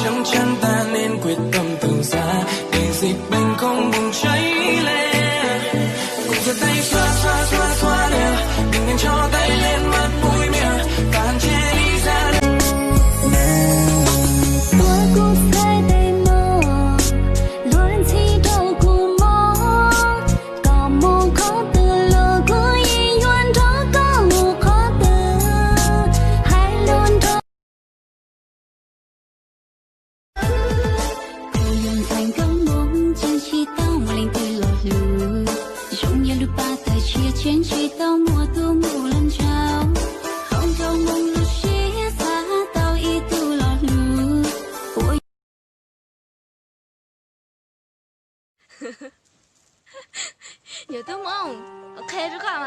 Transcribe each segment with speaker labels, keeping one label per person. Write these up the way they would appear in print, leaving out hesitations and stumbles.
Speaker 1: Trong chân ta nên quyết tâm từ xa để dịch bệnh không bùng cháy lên. Cùng giơ tay xoa xoa xoa xoa đều, đừng nên cho tay lên mặt mũi miệng, cạn chê đi ra đây.
Speaker 2: Chuyến chỉ tao mùa tu mù lần trao không theo mong lúc xía xa tao ý tu lọt lù.
Speaker 3: 有的梦我开着干嘛？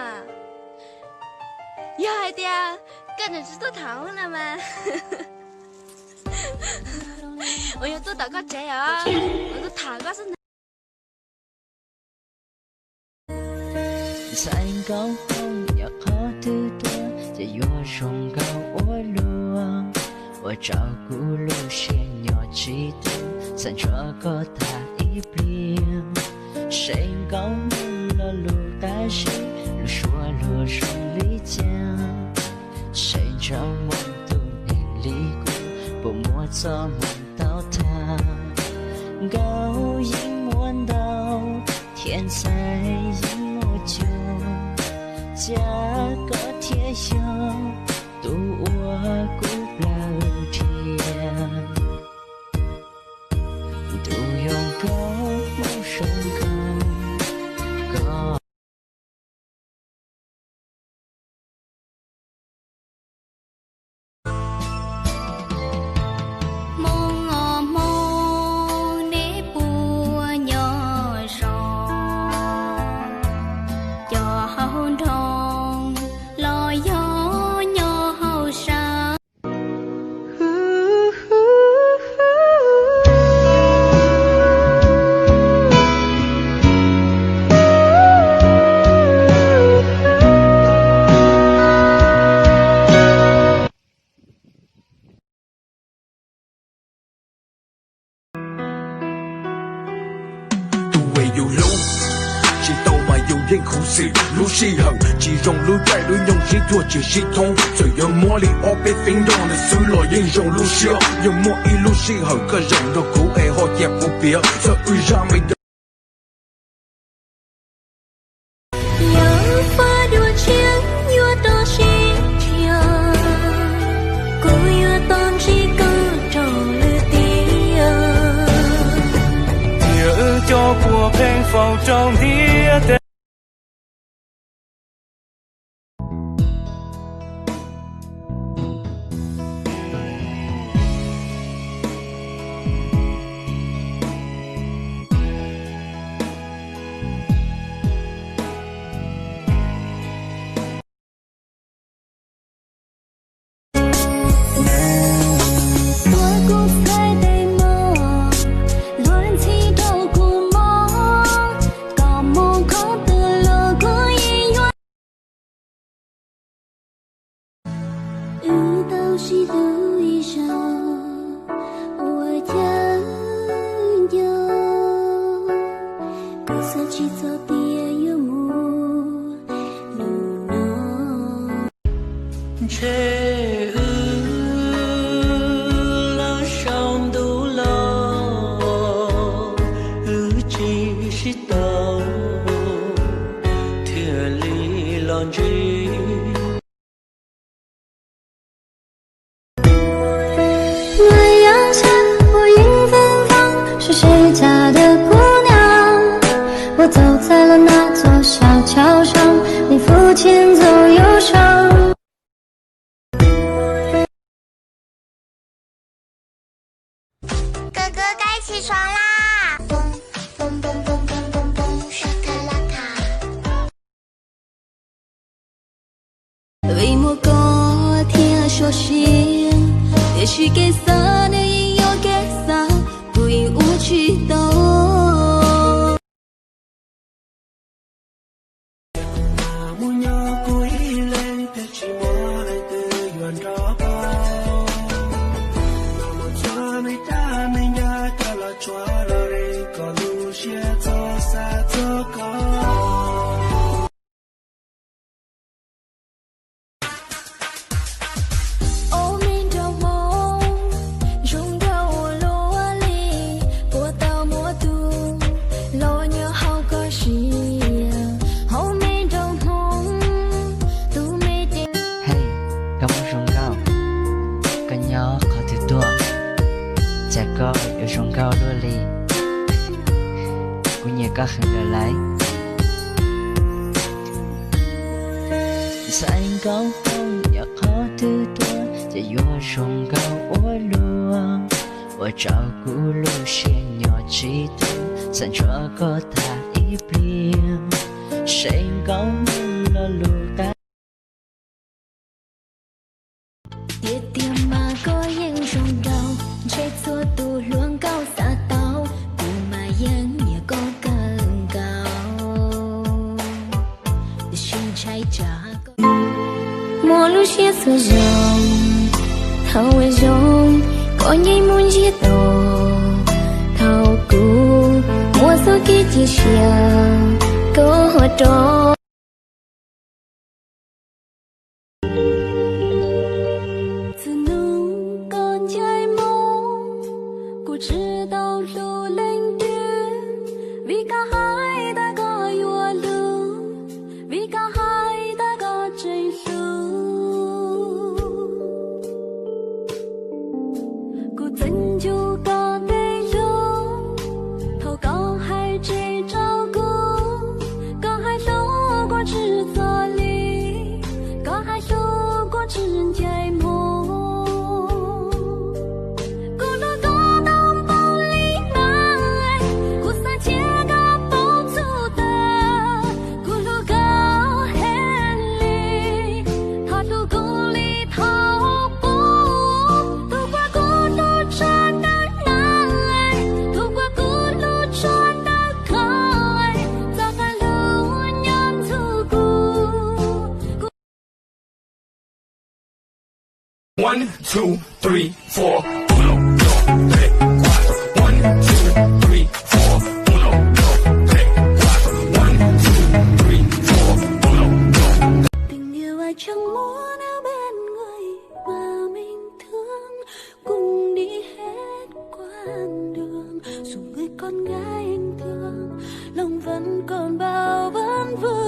Speaker 3: 呀，孩子呀，干着这都糖了吗？我要做祷告节啊，我都塔个是。
Speaker 4: Xanh cao hông nhà khó thứ tuaจะยัวชงเกาอ้วลัวว่าเจ้ากูลูเชียnhỏ chỉ tuสันชัวก็ท่าอีเปลี่ยน Xanh cao mong là lu ta sĩ lu xua lu rong lý chang Xanh trong mong tu nên lý cu bộ mua cho mong tao tha gạo yên muôn đau thiên sai yên mô chung cha có thiên yêu tu ua cũng là thiên tu yong có mong sông có
Speaker 1: dù lũ chỉ tàu mà dù yên khủng sự lũ si hận chỉ rong lũ chạy lũ nhung chỉ thua chỉ si thông rồi giờ mua li ở bên phía đông là xứ lò yên rong lũ xưa giờ mua y lũ si hận cái rong đồ cũ e họ dẹp phụ bia giờ ui ra mày
Speaker 5: cho của kênh phòng trong thiết
Speaker 2: 遇到喜的一生
Speaker 4: chế lo sông đủ lo chỉ sĩ tàu thừa lý lon chi
Speaker 2: 暖阳下，我迎芬芳，是谁家的姑娘？我走在了那座小桥上，你抚琴奏忧伤。
Speaker 6: 哥哥该起床啦！蹦蹦蹦蹦蹦蹦蹦，沙卡拉卡。
Speaker 2: 为莫个听说心，也许给啥的应有给啥，不应无去懂。
Speaker 4: có yêu sông cao đôi lì cũng như có hình đời lấy xanh cao phong nhà khó tư tuaจะยัวสงเกาโอ้ลัวว่าเจ้ากูลูเชียนยอดชีตัวสันชัวก็ทาอีเปลี่ยนเสียงเกามันละลูกา
Speaker 2: Tiết tiêm mà có những rung đau Chạy xua tu luông cao xa tao Cụ mà yên nhẹ có cần cao Xin trái trả Mùa lúc xếp sửa rộng Thao ấy rộng Có nhây muốn giết đồ Thao cụ Mùa số kia chia sẻ Có hòa trò
Speaker 1: One, two, three, four. Uno, dos, tres, cuatro. One, two, three, four. Uno, dos, tres, cuatro. One, two, three, four. Uno, dos.
Speaker 2: Tình yêu ai chẳng muốn ở bên người mà mình thương cùng đi hết quãng đường dù người con gái anh thương lòng vẫn còn bao vấn vương.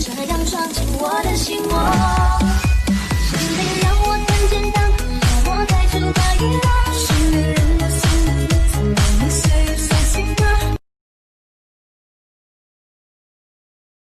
Speaker 2: 这样闯进我的心窝。